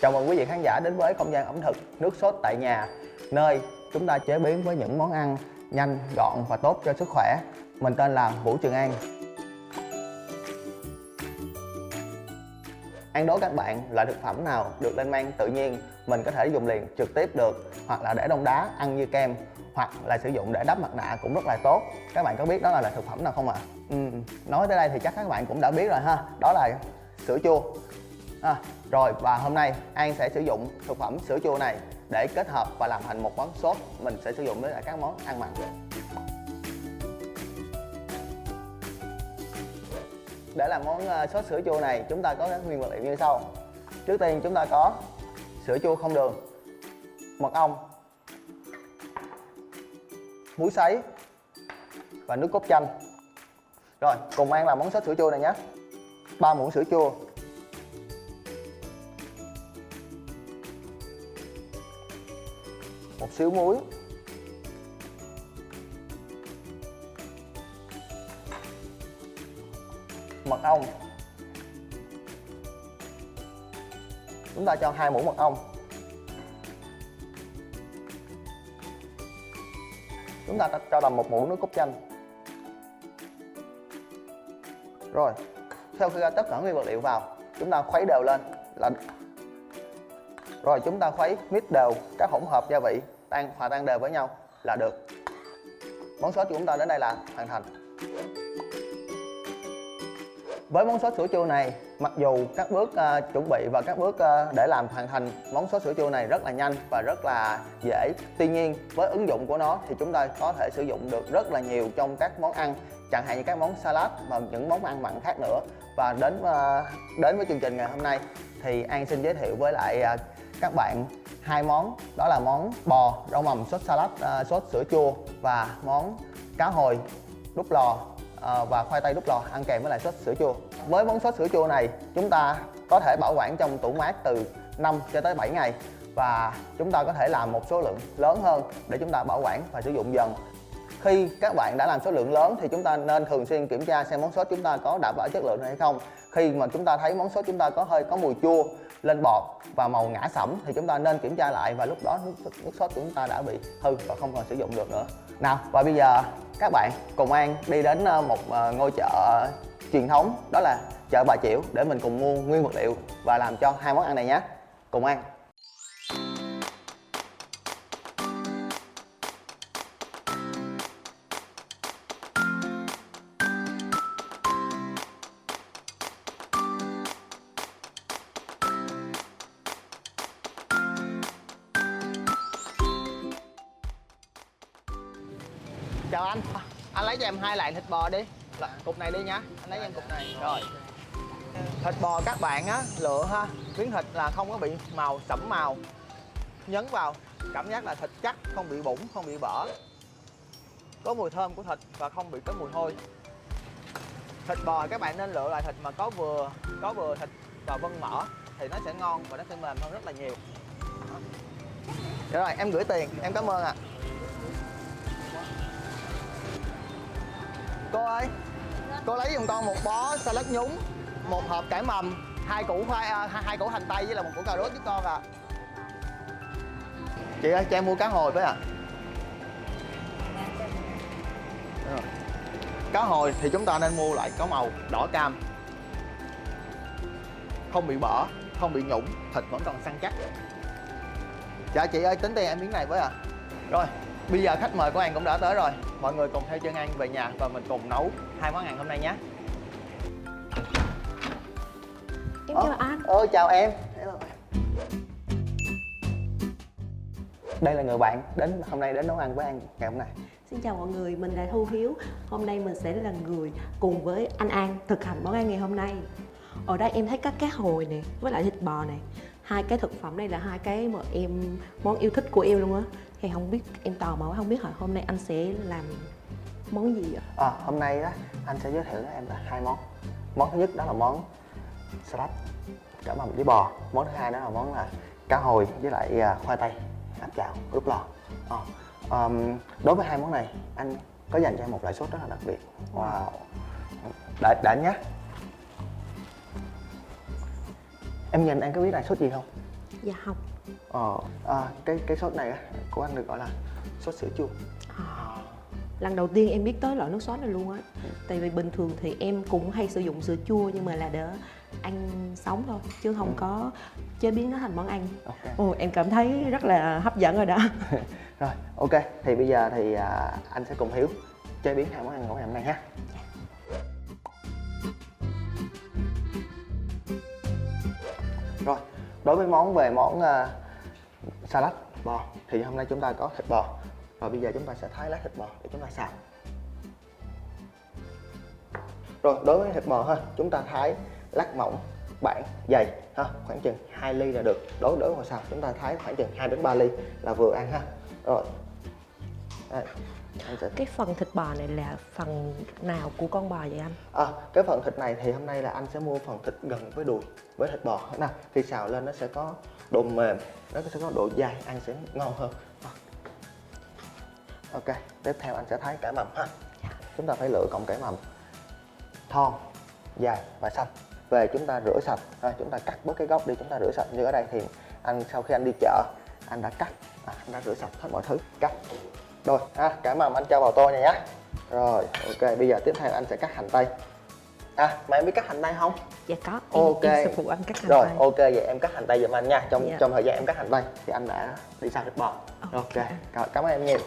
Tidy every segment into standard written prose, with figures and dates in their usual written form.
Chào mừng quý vị khán giả đến với không gian ẩm thực nước sốt tại nhà, nơi chúng ta chế biến với những món ăn nhanh, gọn và tốt cho sức khỏe. Mình tên là Vũ Trường An. Ăn đố các bạn loại thực phẩm nào được lên men tự nhiên, mình có thể dùng liền trực tiếp được, hoặc là để đông đá ăn như kem, hoặc là sử dụng để đắp mặt nạ cũng rất là tốt. Các bạn có biết đó là loại thực phẩm nào không ạ? Nói tới đây thì chắc các bạn cũng đã biết rồi ha, đó là sữa chua. Rồi, và hôm nay An sẽ sử dụng thực phẩm sữa chua này để kết hợp và làm thành một món sốt mình sẽ sử dụng với lại các món ăn mặn. Để làm món sốt sữa chua này, chúng ta có các nguyên vật liệu như sau. Trước tiên chúng ta có sữa chua không đường, mật ong, muối sấy và nước cốt chanh. Rồi, cùng An làm món sốt sữa chua này nhé. 3 muỗng sữa chua, một xíu muối, mật ong. Chúng ta cho 2 muỗng mật ong. Chúng ta cho tầm 1 muỗng nước cốt chanh. Rồi, sau khi ra tất cả nguyên vật liệu vào, chúng ta khuấy đều lên rồi chúng ta khuấy mix đều các hỗn hợp gia vị hòa tan đều với nhau là được. Món sốt của chúng ta đến đây là hoàn thành. Với món sốt sữa chua này, mặc dù các bước chuẩn bị và các bước để làm hoàn thành món sốt sữa chua này rất là nhanh và rất là dễ. Tuy nhiên, với ứng dụng của nó thì chúng ta có thể sử dụng được rất là nhiều trong các món ăn, chẳng hạn như các món salad và những món ăn mặn khác nữa. Và đến với chương trình ngày hôm nay thì An xin giới thiệu với lại các bạn 2 món, đó là món bò rau mầm sốt salad sốt sữa chua và món cá hồi đút lò và khoai tây đút lò ăn kèm với lại sốt sữa chua. Với món sốt sữa chua này, chúng ta có thể bảo quản trong tủ mát từ 5 cho tới 7 ngày và chúng ta có thể làm một số lượng lớn hơn để chúng ta bảo quản và sử dụng dần. Khi các bạn đã làm số lượng lớn thì chúng ta nên thường xuyên kiểm tra xem món sốt chúng ta có đảm bảo chất lượng hay không. Khi mà chúng ta thấy món sốt chúng ta có mùi chua, lên bọt và màu ngã sẫm thì chúng ta nên kiểm tra lại, và lúc đó nước sốt của chúng ta đã bị hư và không còn sử dụng được nữa. Nào, và bây giờ các bạn cùng An đi đến một ngôi chợ truyền thống, đó là chợ Bà Chiểu, để mình cùng mua nguyên vật liệu và làm cho 2 món ăn này nhé. Cùng An. Chào anh lấy cho em 2 lạng thịt bò đi, cục này đi nhá, anh lấy cho em cục này. Rồi, thịt bò các bạn á lựa ha, miếng thịt là không có bị màu sẫm màu, nhấn vào cảm giác là thịt chắc, không bị bủng, không bị bở, có mùi thơm của thịt và không bị có mùi hôi. Thịt bò các bạn nên lựa loại thịt mà có vừa thịt và vân mỡ thì nó sẽ ngon và nó sẽ mềm hơn rất là nhiều. Rồi, em gửi tiền, em cảm ơn ạ. Cô ơi, cô lấy giùm con một bó salad nhúng, một hộp cải mầm, 2 củ hành tây với là 1 củ cà rốt giúp con ạ. Chị ơi, cho em mua cá hồi với ạ. Cá hồi thì chúng ta nên mua loại có màu đỏ cam, không bị bở, không bị nhũng, thịt vẫn còn săn chắc. Dạ chị ơi, tính tiền em miếng này với ạ. Rồi, bây giờ khách mời của An cũng đã tới rồi. Mọi người cùng theo chân An về nhà và mình cùng nấu 2 món ăn hôm nay nhé. Em chào anh. Chào em. Đây là người bạn hôm nay đến nấu ăn với An ngày hôm nay. Xin chào mọi người, mình là Thu Hiếu. Hôm nay mình sẽ là người cùng với anh An thực hành món ăn ngày hôm nay. Ở đây em thấy có cá hồi nè, với lại thịt bò nè. 2 cái thực phẩm này là 2 cái mà món yêu thích của em luôn á. Thì không biết, em tò mò không biết hôm nay anh sẽ làm món gì ạ? Hôm nay á, anh sẽ giới thiệu với em là 2 món. Món thứ nhất đó là món salad cải mầm với bò. Món thứ hai đó là món là cá hồi với lại khoai tây áp chảo đút lò. Đối với 2 món này, anh có dành cho em một loại sốt rất là đặc biệt. Wow. Để nhé. Em nhìn anh có biết là sốt gì không? Dạ không. Cái sốt này á của anh được gọi là sốt sữa chua. Lần đầu tiên em biết tới loại nước sốt này luôn á. Tại vì bình thường thì em cũng hay sử dụng sữa chua nhưng mà là để ăn sống thôi chứ không có chế biến nó thành món ăn. Ok. Em cảm thấy rất là hấp dẫn rồi đó. Rồi, ok. Thì bây giờ thì anh sẽ cùng Hiếu chế biến hai món ăn của ngày hôm nay ha. Rồi, đối với món salad bò thì hôm nay chúng ta có thịt bò. Và bây giờ chúng ta sẽ thái lát thịt bò để chúng ta xào. Rồi, đối với thịt bò ha, chúng ta thái lát mỏng, bản, dày ha, khoảng chừng 2 ly là được. Đối với xào chúng ta thái khoảng chừng 2 đến 3 ly là vừa ăn ha. Rồi. Đây, anh sẽ... Cái phần thịt bò này là phần nào của con bò vậy anh? Cái phần thịt này thì hôm nay là anh sẽ mua phần thịt gần với đùi với thịt bò nè. Khi xào lên nó sẽ có độ mềm, nó sẽ có độ dai, ăn sẽ ngon hơn. Ok, tiếp theo anh sẽ thái cải mầm ha. Chúng ta phải lựa cọng cải mầm thon, dài và xanh. Về chúng ta rửa sạch, chúng ta cắt bớt cái gốc đi, chúng ta rửa sạch. Như ở đây thì anh sau khi anh đi chợ, anh đã cắt, anh đã rửa sạch hết mọi thứ, cắt. Rồi, cải mầm anh cho vào tô này nhé. Rồi, ok, bây giờ tiếp theo anh sẽ cắt hành tây. Mà em biết cắt hành tây không? Dạ có, Ok. em sẽ phụ anh cắt hành Rồi, tây. ok, vậy em cắt hành tây giùm anh nha. Trong Dạ. thời gian em cắt hành tây thì anh đã đi xào thịt bò. Ok, cảm ơn em nhiều.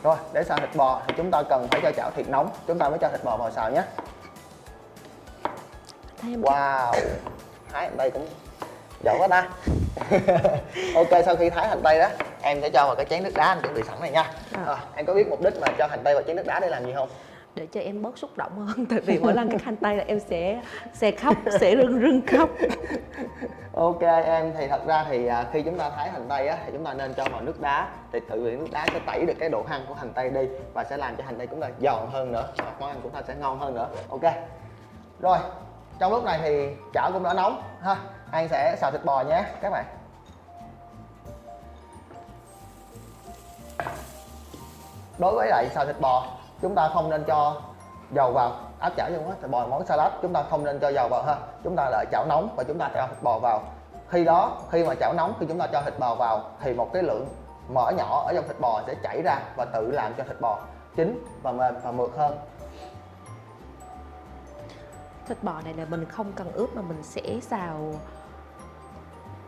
Rồi, để xào thịt bò thì chúng ta cần phải cho chảo thiệt nóng, chúng ta mới cho thịt bò vào xào nhé. Wow, thái hành tây cũng giỏi quá ta. Ok, sau khi thái hành tây đó, em sẽ cho vào cái chén nước đá anh chuẩn bị sẵn này nha. Em có biết mục đích mà cho hành tây vào chén nước đá để làm gì không? Để cho em bớt xúc động hơn. Tại vì mỗi lần cắt hành tây là em sẽ khóc, sẽ rưng khóc. Ok em, thì thật ra thì khi chúng ta thái hành tây á thì chúng ta nên cho vào nước đá, thì tự vì nước đá sẽ tẩy được cái độ hăng của hành tây đi và sẽ làm cho hành tây chúng ta giòn hơn nữa, món ăn của ta sẽ ngon hơn nữa. Ok. Rồi, trong lúc này thì chảo cũng đã nóng ha. Anh sẽ xào thịt bò nhé các bạn. Đối với lại xào thịt bò, chúng ta không nên cho dầu vào, áp chảo luôn á, thịt bò món salad chúng ta không nên cho dầu vào ha. Chúng ta đợi chảo nóng và chúng ta cho thịt bò vào. Khi mà chảo nóng, khi chúng ta cho thịt bò vào thì một cái lượng mỡ nhỏ ở trong thịt bò sẽ chảy ra và tự làm cho thịt bò chín và mềm và mượt hơn. Thịt bò này là mình không cần ướp mà mình sẽ xào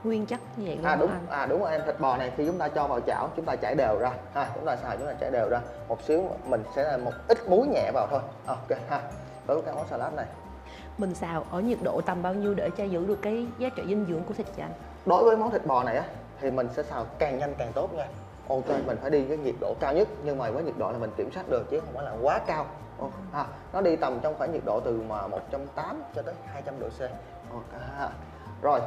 nguyên chất như vậy luôn anh? Đúng rồi em, thịt bò này khi chúng ta cho vào chảo chúng ta chảy đều ra ha, chúng ta xào chúng ta chảy đều ra. Một xíu mình sẽ là một ít muối nhẹ vào thôi. Ok ha. Đối với cái món salad này mình xào ở nhiệt độ tầm bao nhiêu để cho giữ được cái giá trị dinh dưỡng của thịt vậy anh? đối với món thịt bò này á thì mình sẽ xào càng nhanh càng tốt nha. Ok, mình phải đi cái nhiệt độ cao nhất, nhưng mà với nhiệt độ là mình kiểm soát được chứ không phải là quá cao. Nó đi tầm trong khoảng nhiệt độ từ mà 180 cho tới 200 độ C. Ok. Rồi,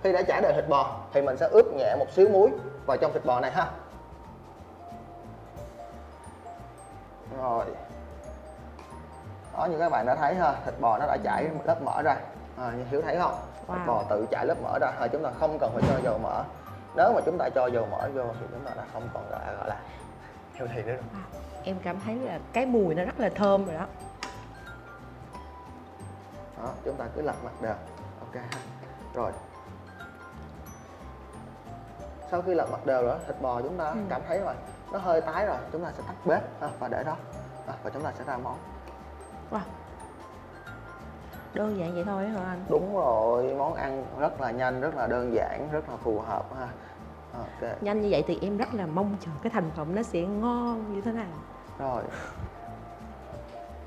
khi đã chảy đều thịt bò thì mình sẽ ướp nhẹ một xíu muối vào trong thịt bò này ha. Rồi, đó, như các bạn đã thấy ha, thịt bò nó đã chảy lớp mỡ ra. Như Hiếu thấy không? Thịt bò tự chảy lớp mỡ ra, chúng ta không cần phải cho dầu mỡ. Nếu mà chúng ta cho dầu mỡ vô thì chúng ta đã không còn gọi là healthy nữa. Em cảm thấy là cái mùi nó rất là thơm rồi đó. Đó, chúng ta cứ lật mặt đều. Ok ha. Rồi, sau khi lật mặt đều rồi, thịt bò chúng ta cảm thấy rồi nó hơi tái rồi, chúng ta sẽ tắt bếp và để đó và chúng ta sẽ ra món. Wow, đơn giản vậy thôi hả anh? Đúng rồi, món ăn rất là nhanh, rất là đơn giản, rất là phù hợp ha. Ok. Nhanh như vậy thì em rất là mong chờ cái thành phẩm nó sẽ ngon như thế nào.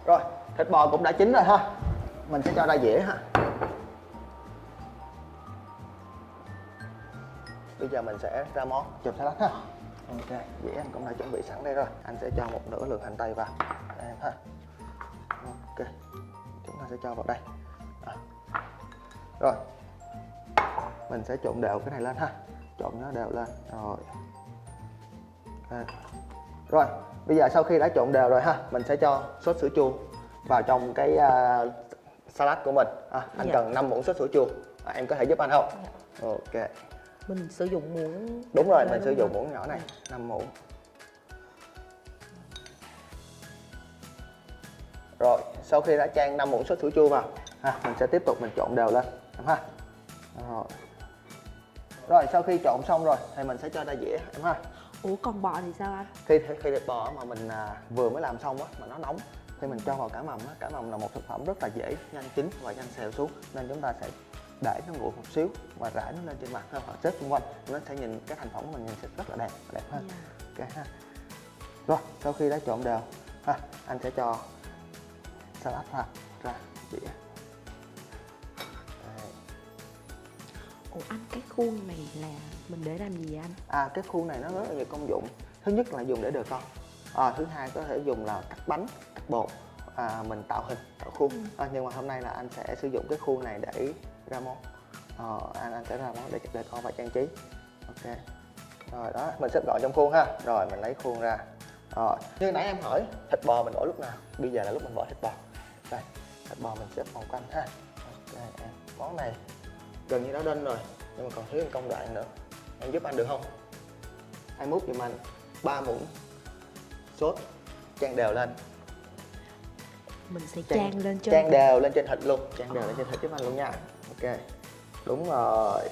Rồi, thịt bò cũng đã chín rồi ha. Mình sẽ cho ra dĩa ha. Bây giờ mình sẽ ra món chùm salad ha. Ok, dĩa anh cũng đã chuẩn bị sẵn đây rồi. Anh sẽ cho một nửa lượng hành tây vào đây em ha. Ok, chúng ta sẽ cho vào đây. Rồi, mình sẽ trộn đều cái này lên ha, trộn nó đều lên. Rồi, rồi bây giờ sau khi đã trộn đều rồi ha, mình sẽ cho sốt sữa chua vào trong cái salad của mình. Anh cần 5 muỗng sốt sữa chua. Em có thể giúp anh không? Ok. Mình sử dụng muỗng. Đúng rồi, mình sử dụng muỗng nhỏ này, 5 muỗng. Rồi, sau khi đã chan 5 muỗng sốt sữa chua vào mình sẽ tiếp tục mình trộn đều lên em ha. Rồi, sau khi trộn xong rồi thì mình sẽ cho ra dĩa em ha. Ủa còn bò thì sao anh? Khi thịt bò mà mình vừa mới làm xong mà nó nóng thì mình cho vào cải mầm á. Cải mầm là một thực phẩm rất là dễ nhanh chín và nhanh xèo xuống, nên chúng ta sẽ để nó nguội một xíu và rải nó lên trên mặt hoặc xếp xung quanh, nó sẽ nhìn cái thành phẩm của mình nhìn sẽ rất là đẹp ha. Ok ha. Rồi, sau khi đã trộn đều anh sẽ cho salad ra dĩa. Ủa anh, cái khuôn này là mình để làm gì anh? Cái khuôn này nó rất là nhiều công dụng. Thứ nhất là dùng để đề con. Thứ hai có thể dùng là cắt bánh, cắt bột, mình tạo hình, tạo khuôn. Nhưng mà hôm nay là anh sẽ sử dụng cái khuôn này để ra món. Anh sẽ ra món để đề con và trang trí. Ok. Rồi đó, mình xếp gọn trong khuôn ha. Rồi mình lấy khuôn ra. Như nãy em hỏi thịt bò mình bỏ lúc nào? Bây giờ là lúc mình bỏ thịt bò. Đây, thịt bò mình xếp vòng quanh ha. Ok, món này gần như đã đinh rồi, nhưng mà còn thiếu một công đoạn nữa. Em giúp anh được không? Anh múc giùm anh 3 muỗng sốt chan đều lên. Mình sẽ chan lên trên chan đều lên trên thịt luôn, chan đều lên trên thịt giúp anh luôn nha. Ok, đúng rồi.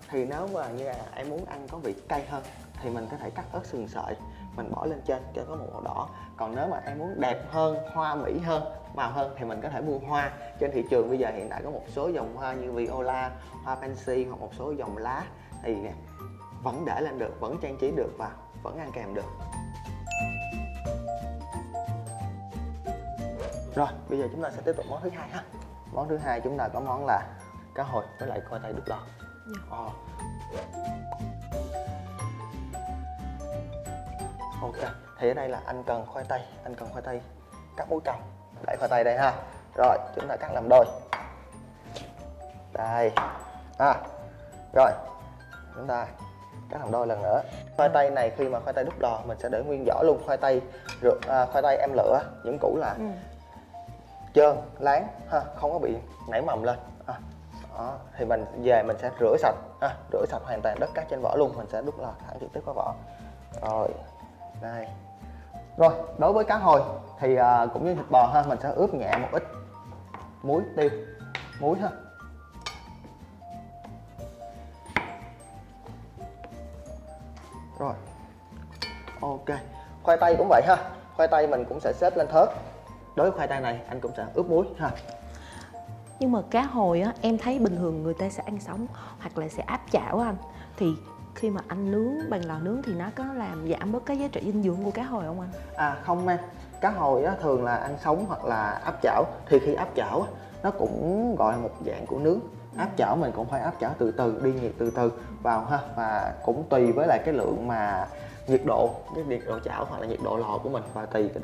Thì nếu mà như là em muốn ăn có vị cay hơn thì mình có thể cắt ớt sừng sợi mình bỏ lên trên cho có một màu đỏ. Còn nếu mà em muốn đẹp hơn, hoa mỹ hơn, màu hơn thì mình có thể mua hoa. Trên thị trường bây giờ hiện tại có một số dòng hoa như viola, hoa pansy hoặc một số dòng lá thì vẫn để lên được, vẫn trang trí được và vẫn ăn kèm được. Rồi, bây giờ chúng ta sẽ tiếp tục món thứ hai ha. Món thứ hai chúng ta có món là cá hồi với lại khoai tây đút lò. Ok, thì ở đây là anh cần khoai tây cắt múi cong. Để khoai tây đây ha. Rồi, chúng ta cắt làm đôi. Đây. Rồi, chúng ta cắt làm đôi lần nữa. Khoai tây này khi mà khoai tây đút lò mình sẽ để nguyên vỏ luôn. Khoai tây em lựa những củ là trơn, láng ha, không có bị nảy mầm lên. Thì mình về mình sẽ rửa sạch hoàn toàn đất cát trên vỏ luôn, mình sẽ đút lò thẳng trực tiếp vào vỏ. Rồi, đây. Rồi, đối với cá hồi thì cũng như thịt bò ha, mình sẽ ướp nhẹ một ít muối tiêu, muối ha. Rồi, ok. Khoai tây cũng vậy ha, khoai tây mình cũng sẽ xếp lên thớt. Đối với khoai tây này anh cũng sẽ ướp muối ha. Nhưng mà cá hồi á, em thấy bình thường người ta sẽ ăn sống hoặc là sẽ áp chảo anh. Thì khi mà anh nướng bằng lò nướng thì nó có làm giảm bớt cái giá trị dinh dưỡng của cá hồi không anh? Không em. Cá hồi á, thường là ăn sống hoặc là áp chảo. Thì khi áp chảo á, nó cũng gọi là một dạng của nướng. Áp chảo mình cũng phải áp chảo từ từ, đi nhiệt từ từ vào ha. Và cũng tùy với lại cái lượng mà nhiệt độ chảo hoặc là nhiệt độ lò của mình, và tùy cái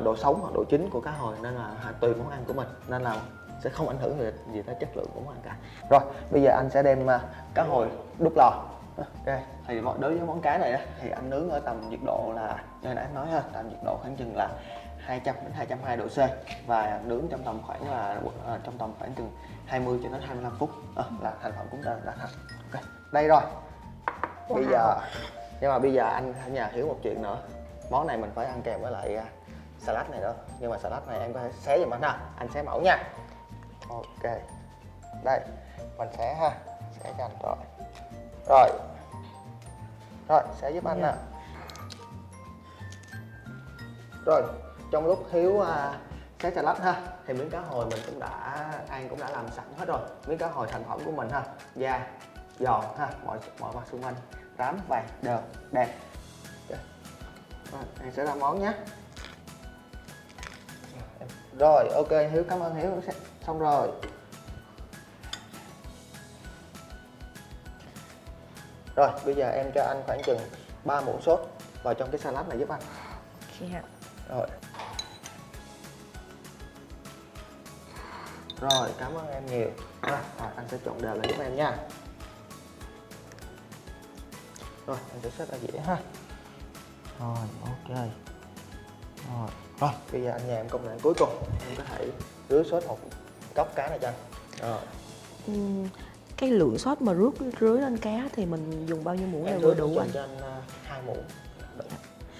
độ sống hoặc độ chín của cá hồi, nên là tùy món ăn của mình, nên là sẽ không ảnh hưởng gì tới chất lượng của món ăn cả. Rồi, bây giờ anh sẽ đem cá hồi đút lò. Ok, thì đối với món cá này á, thì anh nướng ở tầm nhiệt độ là như nãy anh nói ha, tầm nhiệt độ khoảng chừng là 200 đến 220 độ C, và nướng trong tầm khoảng chừng 20 cho đến 25 phút là thành phẩm cũng đã thành. Ok, đây rồi. Bây giờ nhưng mà bây giờ anh ở nhà hiểu một chuyện nữa, món này mình phải ăn kèm với lại salad này nữa, nhưng mà salad này em có thể xé giùm anh ha, anh xé mẫu nha. Ok, đây mình xé cho anh rồi xé giúp anh nè. Rồi, trong lúc Hiếu xé salad ha, thì miếng cá hồi mình cũng đã làm sẵn hết rồi. Miếng cá hồi thành phẩm của mình ha, da giòn ha, mọi mặt xung quanh rám vàng đều đẹp. Rồi, em sẽ ra món nhé. Rồi, ok Hiếu, cảm ơn Hiếu, xong rồi. Rồi, bây giờ em cho anh khoảng chừng 3 muỗng sốt vào trong cái salad này giúp anh. Rồi. Rồi, cảm ơn em nhiều. Rồi, anh sẽ trộn đều lại giúp em nha. Rồi, anh sẽ xếp ra dĩa ha. Rồi, ok. Rồi, bây giờ anh nhà em công đoạn cuối cùng, em có thể rưới sốt một cốc cá này cho anh. Rồi. Cái lượng sốt mà rưới lên cá thì mình dùng bao nhiêu muỗng là em vừa đủ anh? cho anh 2 muỗng.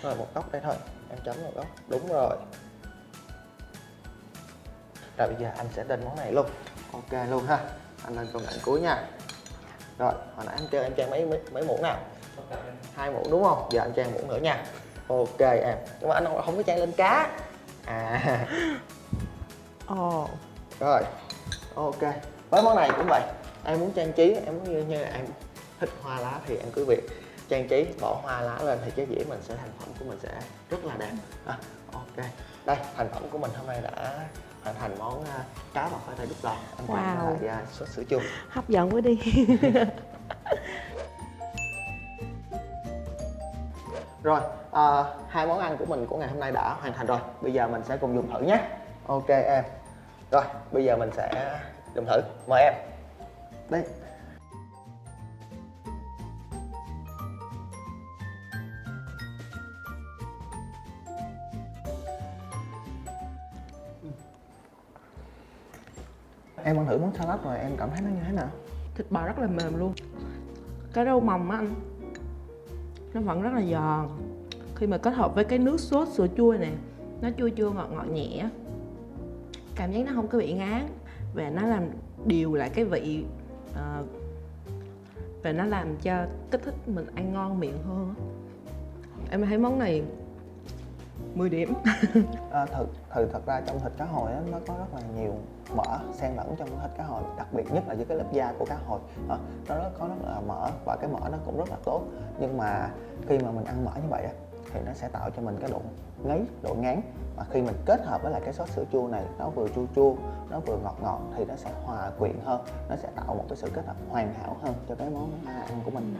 Rồi, một cốc đây thôi. em chấm vào góc, đúng rồi. Rồi bây giờ anh sẽ lên món này luôn. Ok luôn ha. Anh lên công đoạn cuối nha. Rồi, hồi nãy em chan mấy muỗng nào? 2 muỗng đúng không? Giờ anh chan muỗng nữa nha. Ok em. Nhưng mà anh không có chan lên cá. À. Ồ. Rồi. Ok. Với món này cũng vậy. Em muốn trang trí, em muốn như em thích hoa lá thì em cứ việc trang trí, bỏ hoa lá lên thì cái dĩa mình sẽ, thành phẩm của mình sẽ rất là đẹp. Ok. Đây, thành phẩm của mình hôm nay đã hoàn thành món cá và khoai tây đút lò. Em Wow. lại sốt sữa chua. Hấp dẫn quá đi. Rồi, hai món ăn của mình của ngày hôm nay đã hoàn thành rồi. Bây giờ mình sẽ cùng dùng thử nhé. Ok em. Rồi, bây giờ mình sẽ dùng thử. Mời em. Đây. Em ăn thử món salad rồi em cảm thấy nó như thế nào? Thịt bò rất là mềm luôn. Cái rau mồng á anh, nó vẫn rất là giòn. Khi mà kết hợp với cái nước sốt sữa chua này, nó chua chua ngọt ngọt nhẹ, cảm giác nó không có bị ngán và nó làm điều lại cái vị, và nó làm cho kích thích mình ăn ngon miệng hơn. Em thấy món này 10 điểm. Thật ra trong thịt cá hồi nó có rất là nhiều mỡ xen lẫn trong thịt cá hồi, đặc biệt nhất là với cái lớp da của cá hồi. Nó có rất là mỡ và cái mỡ nó cũng rất là tốt. Nhưng mà khi mà mình ăn mỡ như vậy thì nó sẽ tạo cho mình cái độ ngấy, độ ngán. Và khi mình kết hợp với lại cái sốt sữa chua này, nó vừa chua chua, nó vừa ngọt ngọt thì nó sẽ hòa quyện hơn, nó sẽ tạo một cái sự kết hợp hoàn hảo hơn cho cái món ăn của mình.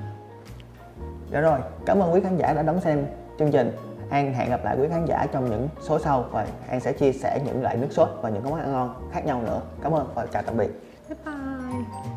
Dạ rồi, cảm ơn quý khán giả đã đón xem chương trình. An hẹn gặp lại quý khán giả trong những số sau và An sẽ chia sẻ những loại nước sốt và những món ăn ngon khác nhau nữa. Cảm ơn và chào tạm biệt. Bye bye.